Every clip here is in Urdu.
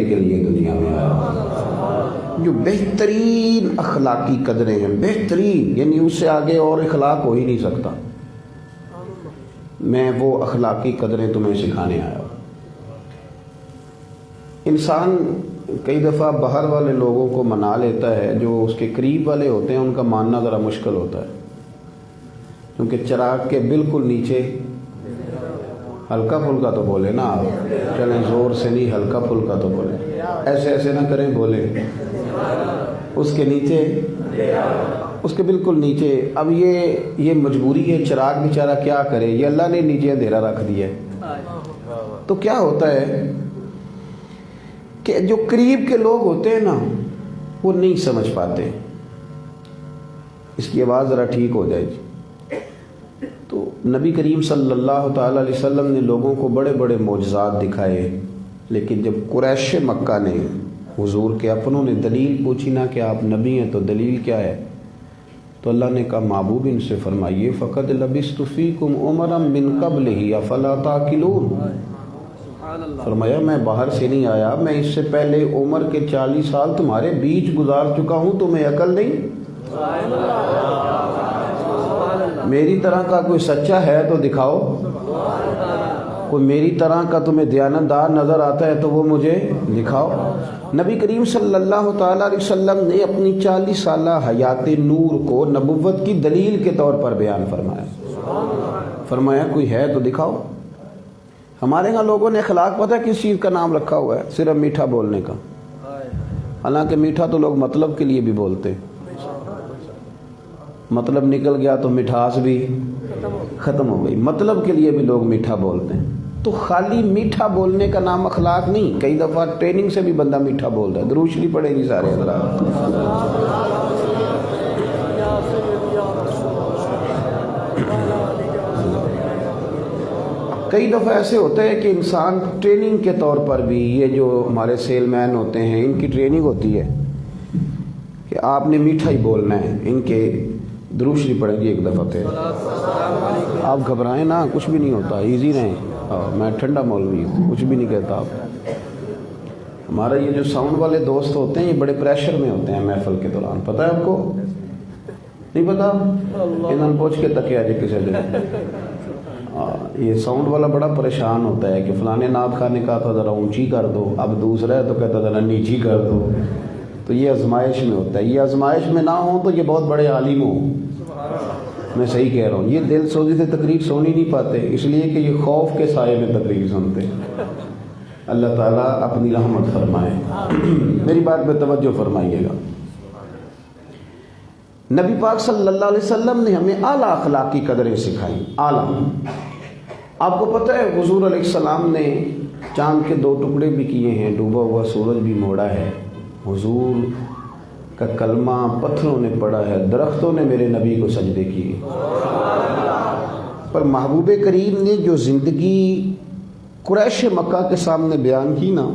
کے لیے دنیا میں آیا، جو بہترین اخلاقی قدریں ہیں، بہترین، یعنی اس سے آگے اور اخلاق ہو ہی نہیں سکتا۔ میں وہ اخلاقی قدریں تمہیں سکھانے آیا ہوں۔ انسان کئی دفعہ باہر والے لوگوں کو منا لیتا ہے، جو اس کے قریب والے ہوتے ہیں ان کا ماننا ذرا مشکل ہوتا ہے، کیونکہ چراغ کے بالکل نیچے، ہلکا پھلکا تو بولے نا آپ، چلیں زور سے نہیں، ہلکا پھلکا تو بولے، ایسے ایسے نہ کریں، بولے اس کے نیچے، اس کے بالکل نیچے۔ اب یہ مجبوری ہے، چراغ بیچارہ کیا کرے، یہ اللہ نے نیچے اندھیرا رکھ دیا ہے۔ تو کیا ہوتا ہے کہ جو قریب کے لوگ ہوتے ہیں نا وہ نہیں سمجھ پاتے۔ اس کی آواز ذرا ٹھیک ہو جائے جی۔ تو نبی کریم صلی اللہ تعالی علیہ وسلم نے لوگوں کو بڑے بڑے معجزات دکھائے، لیکن جب قریش مکہ نے حضور کے اپنوں نے دلیل پوچھی نا کہ آپ نبی ہیں تو دلیل کیا ہے، تو اللہ نے کہا محبوب ان سے فرمائیے فقد لبثت فیکم عمرا من قبلہ افلا تعقلون۔ فرمایا میں باہر سے نہیں آیا، میں اس سے پہلے عمر کے 40 سال تمہارے بیچ گزار چکا ہوں، تمہیں عقل نہیں؟ میری طرح کا کوئی سچا ہے تو دکھاؤ، کوئی میری طرح کا تمہیں دیانتدار نظر آتا ہے تو وہ مجھے دکھاؤ۔ نبی کریم صلی اللہ تعالیٰ علیہ وسلم نے اپنی 40 سالہ حیات نور کو نبوت کی دلیل کے طور پر بیان فرمایا کوئی ہے تو دکھاؤ۔ ہمارے ہاں لوگوں نے اخلاق پتہ کس چیز کا نام رکھا ہوا ہے؟ صرف میٹھا بولنے کا، حالانکہ میٹھا تو لوگ مطلب کے لیے بھی بولتے، مطلب نکل گیا تو مٹھاس بھی ختم ہو گئی، مطلب کے لیے بھی لوگ میٹھا بولتے ہیں۔ تو خالی میٹھا بولنے کا نام اخلاق نہیں، کئی دفعہ ٹریننگ سے بھی بندہ میٹھا بولتا ہے۔ درود شریف پڑھے گی سارے حضرات۔ کئی دفعہ ایسے ہوتا ہے کہ انسان ٹریننگ کے طور پر بھی، یہ جو ہمارے سیل مین ہوتے ہیں ان کی ٹریننگ ہوتی ہے کہ آپ نے میٹھا ہی بولنا ہے، ان کے درود شریف پڑھیں گے ایک دفعہ پھر۔ آپ گھبرائیں نا، کچھ بھی نہیں ہوتا، ایزی رہیں، میں ٹھنڈا مولوی ہوں، کچھ بھی نہیں کہتا آپ۔ ہمارا یہ جو ساؤنڈ والے دوست ہوتے ہیں یہ بڑے پریشر میں ہوتے ہیں محفل کے دوران، پتہ ہے آپ کو؟ نہیں پتا؟ انہوں نے پوچھ کے تکیا جی کسی دن، یہ ساؤنڈ والا بڑا پریشان ہوتا ہے کہ فلانے نعت خواہ نے کہا تھا ذرا اونچی کر دو، اب دوسرا ہے تو کہتا ذرا نیچی کر دو۔ تو یہ آزمائش میں ہوتا ہے، یہ آزمائش میں نہ ہوں تو یہ بہت بڑے عالم ہوں۔ میں صحیح کہہ رہا ہوں، یہ دل سوزی سے تقریر سونی نہیں پاتے، اس لیے کہ یہ خوف کے سائے میں تقریر سنتے۔ اللہ تعالیٰ اپنی رحمت فرمائے۔ میری بات پہ توجہ فرمائیے گا۔ نبی پاک صلی اللہ علیہ وسلم نے ہمیں اعلیٰ اخلاقی قدریں سکھائیں، اعلیٰ۔ آپ کو پتہ ہے حضور علیہ السلام نے چاند کے 2 ٹکڑے بھی کیے ہیں، ڈوبا ہوا سورج بھی موڑا ہے، حضور کا کلمہ پتھروں نے پڑھا ہے، درختوں نے میرے نبی کو سجدے کیے۔ پر محبوب کریم نے جو زندگی قریش مکہ کے سامنے بیان کی نا،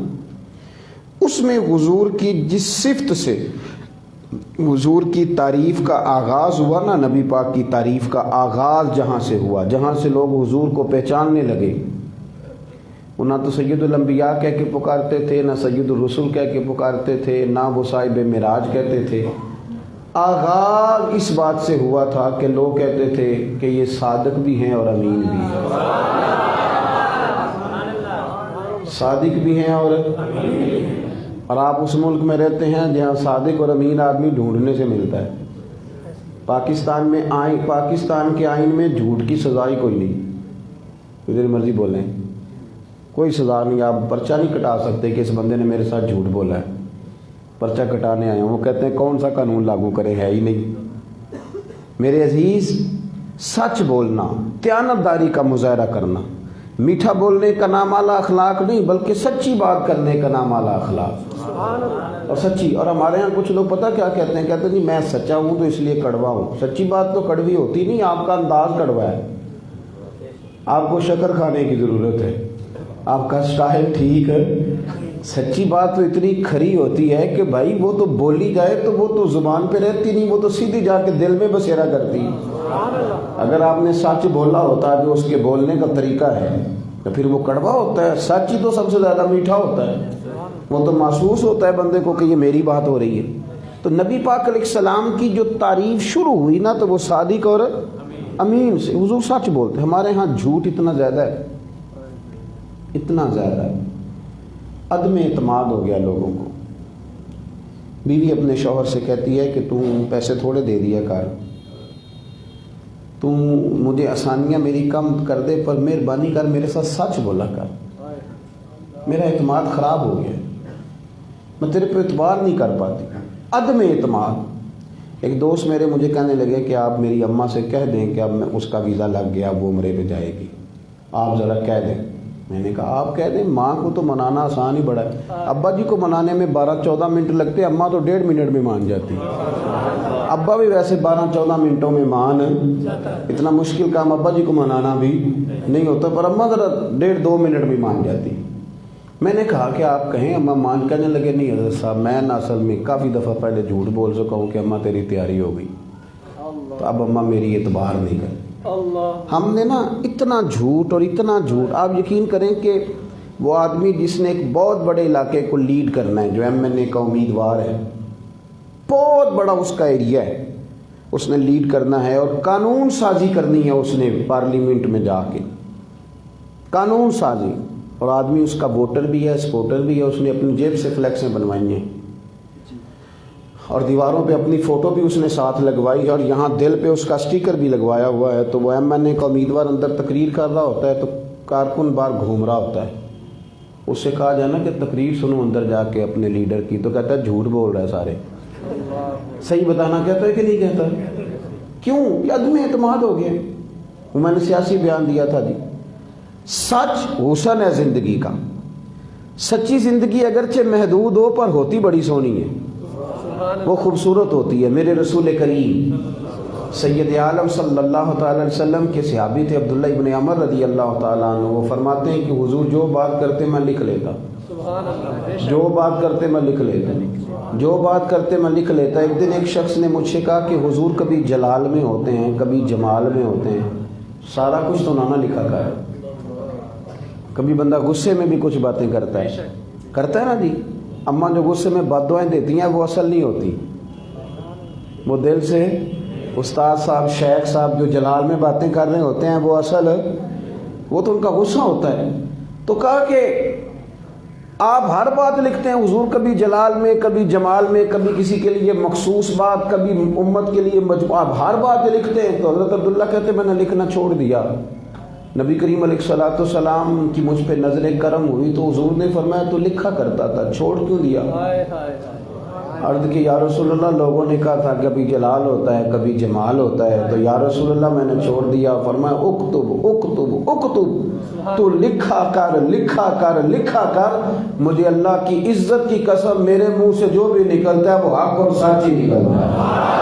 اس میں حضور کی جس صفت سے حضور کی تعریف کا آغاز ہوا نا، نبی پاک کی تعریف کا آغاز جہاں سے ہوا، جہاں سے لوگ حضور کو پہچاننے لگے، وہ نہ تو سید الانبیاء کہہ کے پکارتے تھے، نہ سید الرسل کہہ کے پکارتے تھے، نہ وہ صاحب معراج کہتے تھے۔ آغاز اس بات سے ہوا تھا کہ لوگ کہتے تھے کہ یہ صادق بھی ہیں اور امین بھی ہیں، صادق بھی ہیں اور آپ اس ملک میں رہتے ہیں جہاں صادق اور امین آدمی ڈھونڈنے سے ملتا ہے۔ پاکستان میں پاکستان کے آئین میں جھوٹ کی سزا ہی کوئی نہیں، جتنی مرضی بولیں، کوئی سزا نہیں، آپ پرچہ نہیں کٹا سکتے کہ اس بندے نے میرے ساتھ جھوٹ بولا ہے، پرچہ کٹانے آئے ہیں۔ وہ کہتے ہیں کون سا قانون لاگو کرے، ہے ہی نہیں۔ میرے عزیز، سچ بولنا، دیانتداری کا مظاہرہ کرنا، میٹھا بولنے کا نام اعلیٰ اخلاق نہیں بلکہ سچی بات کرنے کا نام اعلیٰ اخلاق اور سچی۔ اور ہمارے ہاں کچھ لوگ پتہ کیا کہتے ہیں، کہتے ہیں جی میں سچا ہوں تو اس لیے کڑوا ہوں۔ سچی بات تو کڑوی ہوتی نہیں، آپ کا انداز کڑوا ہے، آپ کو شکر کھانے کی ضرورت ہے، آپ کا سٹائل ٹھیک ہے۔ سچی بات تو اتنی کھری ہوتی ہے کہ بھائی وہ تو بولی جائے تو وہ تو زبان پہ رہتی نہیں، وہ تو سیدھی جا کے دل میں بسیرا کرتی۔ اگر آپ نے سچ بولا ہوتا جو اس کے بولنے کا طریقہ ہے تو پھر وہ کڑوا ہوتا ہے۔ سچ ہی تو سب سے زیادہ میٹھا ہوتا ہے، وہ تو محسوس ہوتا ہے بندے کو کہ یہ میری بات ہو رہی ہے۔ تو نبی پاک علیہ السلام کی جو تعریف شروع ہوئی نا تو وہ صادق اور امین سے، حضور سچ بولتے۔ ہمارے ہاں جھوٹ اتنا زیادہ ہے، اتنا زیادہ ہے، عدم اعتماد ہو گیا لوگوں کو۔ بیوی اپنے شوہر سے کہتی ہے کہ تم پیسے تھوڑے دے دیا کر، تم مجھے آسانیاں میری کم کر دے، پر مہربانی کر میرے ساتھ سچ بولا کر، میرا اعتماد خراب ہو گیا، میں تیرے پہ اعتبار نہیں کر پاتی۔ عدم اعتماد۔ ایک دوست میرے مجھے کہنے لگے کہ آپ میری اماں سے کہہ دیں کہ اب میں اس کا ویزا لگ گیا، وہ عمرے پہ جائے گی، آپ ذرا کہہ دیں۔ میں نے کہا آپ کہہ دیں، ماں کو تو منانا آسان ہی بڑا ہے، ابا جی کو منانے میں 12-14 منٹ لگتے، اماں تو 1.5 منٹ میں مان جاتی، ابا بھی ویسے 12-14 منٹوں میں مان، اتنا مشکل کام ابا جی کو منانا بھی نہیں ہوتا، پر اماں ذرا 1.5-2 منٹ میں مان جاتی۔ میں نے کہا کہ آپ کہیں، اماں مان کہنے لگے نہیں حضرت صاحب میں نا اصل میں کافی دفعہ پہلے جھوٹ بول چکا ہوں کہ اماں تیری تیاری ہو گئی، تو اب اماں میری اعتبار نہیں کرتی۔ ہم نے نا اتنا جھوٹ اور اتنا جھوٹ، آپ یقین کریں کہ وہ آدمی جس نے ایک بہت بڑے علاقے کو لیڈ کرنا ہے، جو MNA کا امیدوار ہے، بہت بڑا اس کا ایریا ہے، اس نے لیڈ کرنا ہے اور قانون سازی کرنی ہے، اس نے پارلیمنٹ میں جا کے قانون سازی، اور آدمی اس کا ووٹر بھی ہے، سپورٹر بھی ہے، اس نے اپنی جیب سے فلیکسیں بنوائی ہیں اور دیواروں پہ اپنی فوٹو بھی اس نے ساتھ لگوائی، اور یہاں دل پہ اس کا سٹیکر بھی لگوایا ہوا ہے۔ تو وہ MNA کا امیدوار اندر تقریر کر رہا ہوتا ہے تو کارکن باہر گھوم رہا ہوتا ہے، اس سے کہا جائے نا کہ تقریر سنو اندر جا کے اپنے لیڈر کی، تو کہتا ہے جھوٹ بول رہا ہے سارے، صحیح بتانا کہتا ہے کہ نہیں کہتا؟ کیوں؟ یہ عدم اعتماد ہو گیا۔ وہ میں نے سیاسی بیان دیا تھا جی، سچ حسن ہے زندگی کا، سچی زندگی اگرچہ محدود ہو پر ہوتی بڑی سونی ہے، وہ خوبصورت ہوتی ہے۔ میرے رسول کریم سید عالم صلی اللہ تعالی علیہ وسلم کے صحابی تھے عبداللہ ابن عمر رضی اللہ تعالیٰ عنہ، وہ فرماتے ہیں کہ حضور جو بات کرتے میں لکھ لیتا، جو بات کرتے میں لکھ لیتا، جو بات کرتے میں لکھ لیتا۔ ایک دن ایک شخص نے مجھ سے کہا کہ حضور کبھی جلال میں ہوتے ہیں، کبھی جمال میں ہوتے ہیں، سارا کچھ تو نہ لکھا کر، کبھی بندہ غصے میں بھی کچھ باتیں کرتا ہے نا جی۔ اماں جو غصے میں بد دعائیں دیتی ہیں وہ اصل نہیں ہوتی، وہ دل سے، استاد صاحب شیخ صاحب جو جلال میں باتیں کر رہے ہوتے ہیں وہ اصل، وہ تو ان کا غصہ ہوتا ہے۔ تو کہا کہ آپ ہر بات لکھتے ہیں حضور، کبھی جلال میں، کبھی جمال میں، کبھی کسی کے لیے مخصوص بات، کبھی امت کے لیے مجموعہ، آپ ہر بات لکھتے ہیں۔ تو حضرت عبداللہ کہتے ہیں میں نے لکھنا چھوڑ دیا، نبی کریم علیہ الصلوۃ والسلام کی مجھ پہ نظر کرم ہوئی تو حضور نے فرمایا تو لکھا کرتا تھا، چھوڑ کیوں دیا؟ عرض کہ یا رسول اللہ لوگوں نے کہا تھا کبھی جلال ہوتا ہے کبھی جمال ہوتا ہے، تو یا رسول اللہ میں نے چھوڑ دیا۔ فرمایا اکتب اکتب اکتب، تو لکھا کر لکھا کر لکھا کر، مجھے اللہ کی عزت کی قسم میرے منہ سے جو بھی نکلتا ہے وہ حق اور سچ ہی نکلتا ہے۔